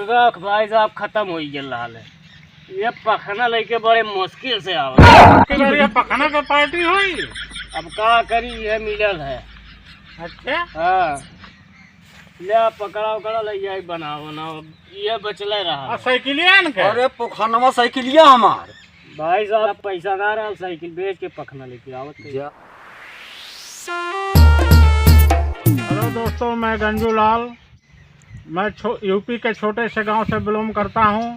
मुर्गा भाई साहब खत्म हो गया हाल है। ये पखना लेके बड़े मुश्किल से आवे। पखना का पार्टी हुई। अब का करी ये मिलल है। अच्छा हाँ ले पकड़ा उकड़ा ले जाए बनाओ ये बचले रहा। साइकिलिया न के? अरे पोखनवा साइकिलिया हमार भाई साहब पैसा ना रहा साइकिल बेच के पखना लेके आवत थे। हेलो दोस्तों, मैं गंजू लाल, मैं यूपी के छोटे से गांव से बिलोंग करता हूं।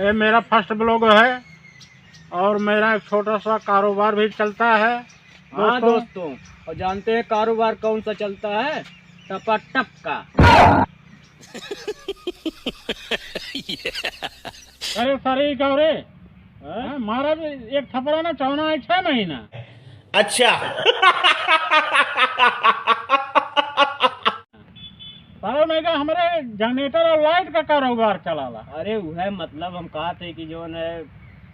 ये मेरा फर्स्ट ब्लॉग है और मेरा एक छोटा सा कारोबार भी चलता है। हाँ दोस्तों, और जानते हैं कारोबार कौन सा चलता है? टपाटप का। अरे सारे क्या रे मारा भी एक थपड़ा ना चौना है 6 महीना। अच्छा सारा मैं का हमारे जनरेटर और लाइट का कारोबार चलाला। अरे वह मतलब हम कहा थे कि जो है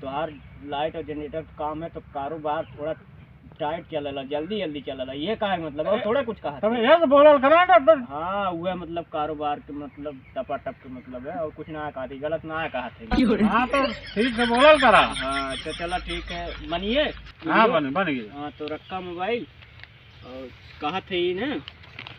तुहार लाइट और जनरेटर का काम है तो कारोबार थोड़ा टाइट चलेला, जल्दी जल्दी चलेला, ये का है मतलब? और थोड़ा कुछ कहा तब ये बोलल करा ना तो। हाँ वह मतलब कारोबार के मतलब टपाटप के मतलब है, और कुछ ना कहा थी, गलत ना कहा थे। हाँ तो ठीक से बोलल करा। हाँ तो चला ठीक है, बनिए। हाँ बन गई। हाँ तो रखा मोबाइल और कहा थे ही ना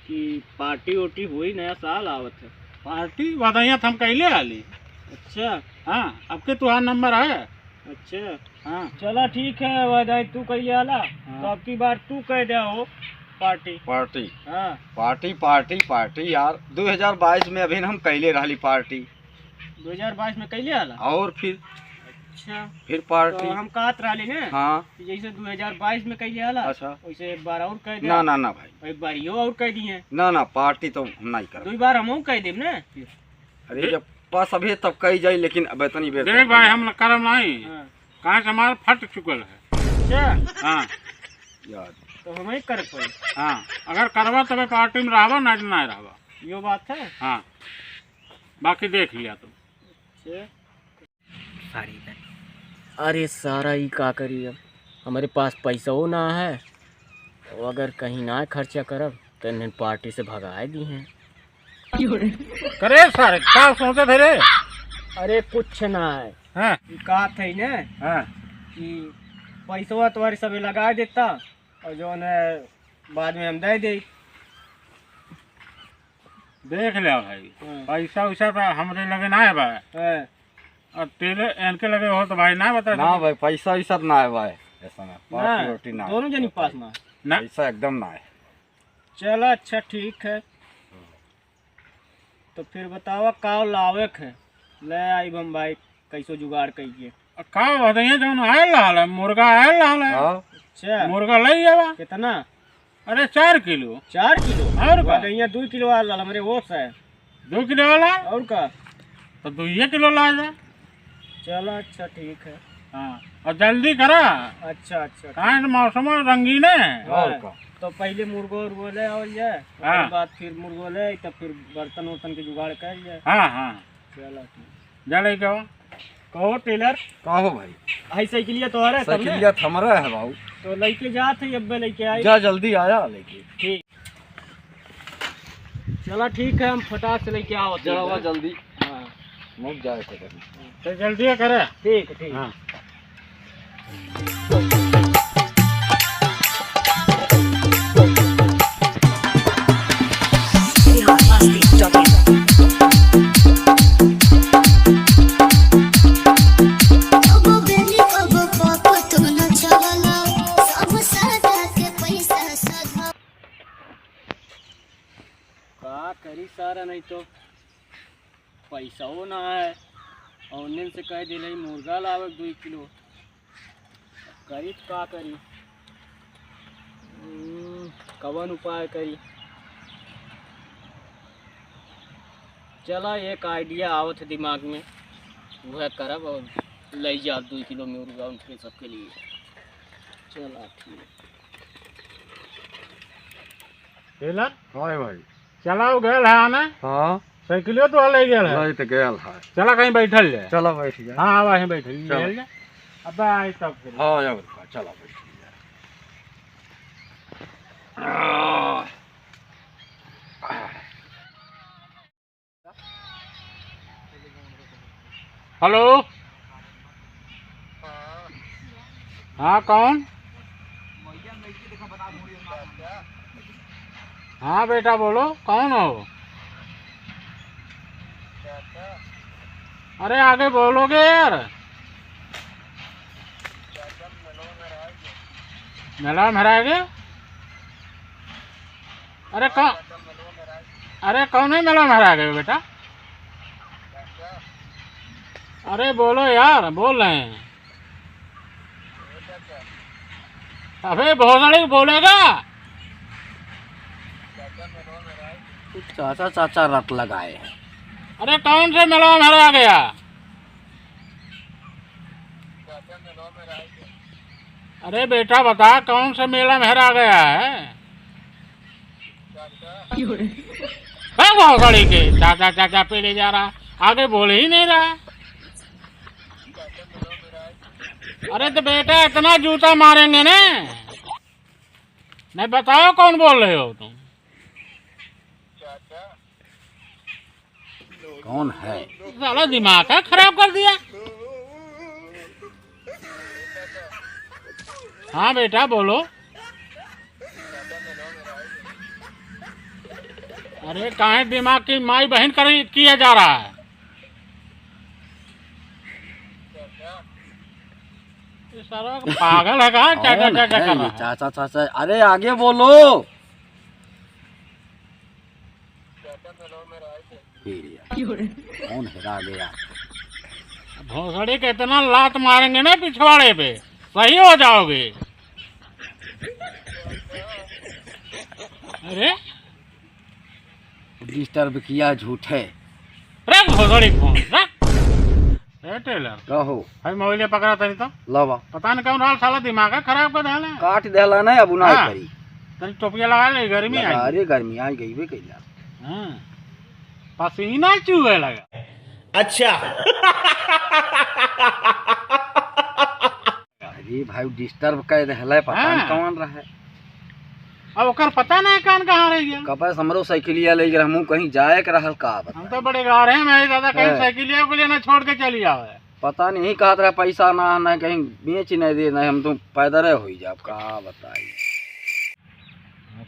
कि पार्टी वार्टी हुई, नया साल आवत है। पार्टी बधाइयाँ हम कैले आली। अच्छा हाँ अब के तुम्हारा नंबर है। अच्छा हाँ चला ठीक है, बधाई तू कहिए आला। तो अब की बार तू कह दे हो पार्टी। पार्टी हाँ पार्टी पार्टी पार्टी यार 2022 में अभी हम कैले रही पार्टी 2022 में कैले आला। और फिर अच्छा पार्टी तो हम कहत रही ना हाँ कि जैसे 2022 में कैले आला अच्छा वैसे एक बार और कह दे। ना ना ना भाई, एक बार यो और कह दिए, ना ना पार्टी तो हम नहीं कर। 2 बार हम कह देब ना। अरे जब पास अभी तब कही जाए, लेकिन अब इतनी बेर देख भाई हम करम नहीं, हाँ। कहाँ से हमारा फट चुकल है। अच्छा हाँ यार तो हम ही कर पाई। हाँ अगर करवा तब पार्टी में रहबा ना नहीं रहबा। यो बात है। हाँ बाकी देख लिया तुम। अरे सारा ही का करी, अब हमारे पास पैसा हो ना है, और अगर कहीं ना खर्चा करब तो इन्हें पार्टी से भगाए दी हैं। करे सारे क्या सोचे थे रे? अरे कुछ ना है, हाँ कहा थे ना हाँ कि पैसा तुम्हारे सब लगा देता और जो है बाद में हम दे दे। देख लिया भाई, हाँ। पैसा वैसा तो हमरे लगे ना है भाई, हाँ। और तेरे इनके लगे हो तो भाई ना बता। ना भाई पैसा वैसा ना है भाई, ऐसा ना पार्टी ना, रोटी ना है। दोनों जनी पास ना ना पैसा एकदम ना है। चलो अच्छा ठीक है, तो फिर बतावा का लावे है ले आई हम भाई, कैसो जुगाड़ कहिए। का बताइए जो आयल रहा है, मुर्गा आयल रहा है। हाँ अच्छा मुर्गा ले जावा। कितना? अरे 4 किलो। 4 किलो और का? 2 किलो वाला हमारे वो है। 2 किलो वाला और का? तो 2 किलो ला जा। चलो अच्छा ठीक है। हाँ और जल्दी करा, अच्छा अच्छा कहाँ मौसम रंगीन है। और का? तो पहले मुर्गो उर्गो ले और जाए, हाँ। उसके बाद फिर मुर्गो ले, तब फिर बर्तन वर्तन के जुगाड़ कर जाए। हाँ हाँ चलो ठीक। जल्दी कहो। कहो टेलर कहो भाई, ऐसे के लिए तो आ रहा है साइकिलिया थमरा है बाबू, तो लेके जाते अब लेके आए। जा जल्दी आया लेके। ठीक चलो ठीक है, हम फटाक से लेके आओ। जावा जल्दी, हाँ मुझ जाए थे तो जल्दी करे। ठीक ठीक। हाँ का करी सारा, नहीं तो पैसा हो ना है, और उन्हें से कह दिले मुर्गा लावे 2 किलो, करी तो का करी। कवन उपाय करी। चला एक आइडिया आवत है दिमाग में, वह करब और ले जा 2 किलो मुर्गा उनके सबके लिए। चला ठीक। टेलर हाय भाई। चलाओ गए है आना, हाँ साइकिलो तो ले गया है। नहीं तो गया है। चला कहीं बैठल जाए। चलो बैठ जा। हाँ वहीं बैठल चलो। जाए। अब आई तब फिर। हाँ या चलो बैठ जा। हेलो। हाँ कौन? हाँ बेटा बोलो, कौन हो? अरे आगे बोलोगे यार। मेला में हरा गया? अरे कौन है मेला में हरा गए बेटा? अरे बोलो यार, बोल रहे हैं। अबे भोसड़ी बोलेगा। चाचा चाचा रट लगाए हैं। अरे कौन से मेला में हरा गया? अरे बेटा बता, कौन से मेला में हरा गया है? भोसड़ी के चाचा चाचा पे ले जा रहा, आगे बोल ही नहीं रहा। अरे तो बेटा इतना जूता मारेंगे ना। नहीं बताओ कौन बोल रहे हो तुम? कौन है? साला दिमाग का खराब कर दिया। हाँ बेटा बोलो। अरे काहे दिमाग की माई बहन कर किया जा रहा है? ये साला पागल है कहा? चाचा चाचा कर रहा है। चाचा चाचा, अरे आगे बोलो। कौन हेरा गया? भोसड़ी के इतना लात मारेंगे ना पिछवाड़े पे, सही हो जाओगे। अरे डिस्टर्ब किया झूठे। रख भोसड़ी फोन रख। टेलर कहो भाई मोबाइल पकड़ा तनी तो लवा पता नहीं कौन हाल, साला दिमाग का खराब कर देला। काट देला नहीं, अब उनाई हाँ। करी। तनी टोपिया लगा ले, गर्मी आई। अरे गर्मी आई गई वे कैला। हाँ पसीना चूहे लगा। अच्छा। अरे भाई डिस्टर्ब कर देला, पता हाँ। नहीं कौन रहा। अब ओकर पता नहीं कान कहाँ रह गया। कपा हमरो साइकिलिया ले गए, हमहू कहीं जाए के रहल का बता। हम तो बड़े गा रहे हैं, मैं दादा कहीं हाँ। साइकिलिया को लेना छोड़ के चली जाओ। पता नहीं कहत रहा पैसा ना ना कहीं बेच नहीं दे, नहीं हम तो पैदल हो जाब का बताई।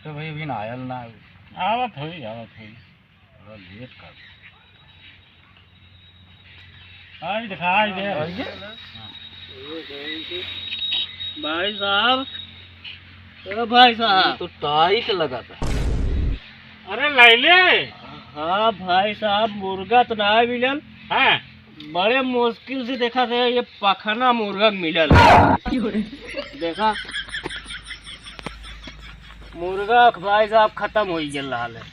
तो भाई अभी आयल ना आवत हुई लेट कर आज दिखाई दे। भाई साहब, ओ भाई साहब, तो टाइट लगा था। अरे लैले। हाँ भाई साहब, मुर्गा तो ना मिलल हाँ बड़े मुश्किल से देखा था, ये पखना मुर्गा मिलल। देखा मुर्गा भाई साहब खत्म हो गया है।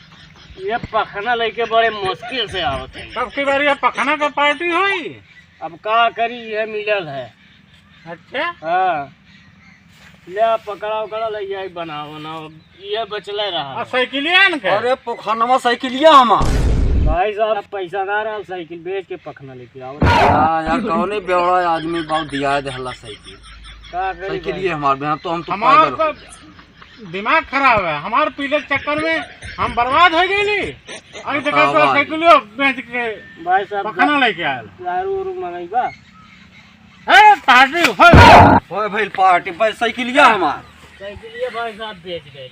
ये पखना लेके बड़े मुश्किल से आवत है। तब की बारी पखना का पार्टी हुई। अब का करी, ये मिलल है। अच्छा हाँ ले पकड़ा उकड़ा ले जाए, बनाओ ये बचले रहा। साइकिलिया के। अरे पोखनवा साइकिलिया हमार भाई साहब पैसा ना रहा, साइकिल बेच के पखना लेके आओ। यार कौने बेवड़ा आदमी बहुत दिया देहला साइकिल। का करी साइकिलिया हमार में तो हम तो हमार पैदल तो दिमाग खराब है। हमार पीले के चक्कर में हम बर्बाद हो गए। अभी देखा तो साइकिलियो बेच के भाई साहब पखना लेके आयल। दारू उरू मंगाईबा। है पार्टी होय भाई पार्टी पर साइकिलिया हमार। साइकिल ये भाई साहब बेच गए।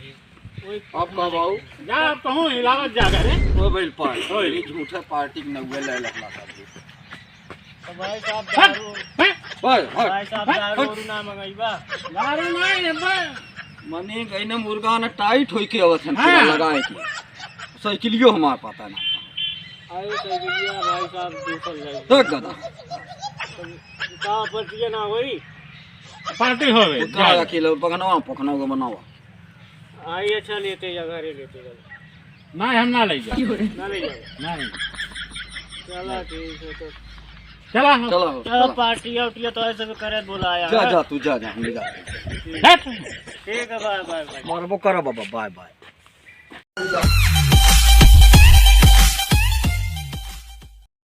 अब कब आऊ? जा अब कहूँ इलावत जा करे। होय भाई पार्टी झूठे पार्टी के नउए ले लगला सब। तो भाई साहब दारू, होय भाई साहब दारू उरू ना मंगाईबा। दारू नहीं है मने गई ने मुर्गा ने टाइट होई के आवत हन हाँ। लगाए के। साइकिलियो हमार पता ना। आए साइकिल ये भाई साहब दूसर जाए। देख गदा का पर्ची ना होई। पार्टी हो गई। का किलो पकनवा पकनवा को बनावा। आइए अच्छा लेते जा, घरे लेते जा। नहीं हम ना ले जाए। ना ले जाओ। नहीं चलो ठीक है तो चला चलो पार्टी उठी तो ऐसे भी करे बुलाया। जा जा तू जा जा हम ले जा। ठीक है, बाय बाय बाय। मारबो करा बाबा बाय बाय।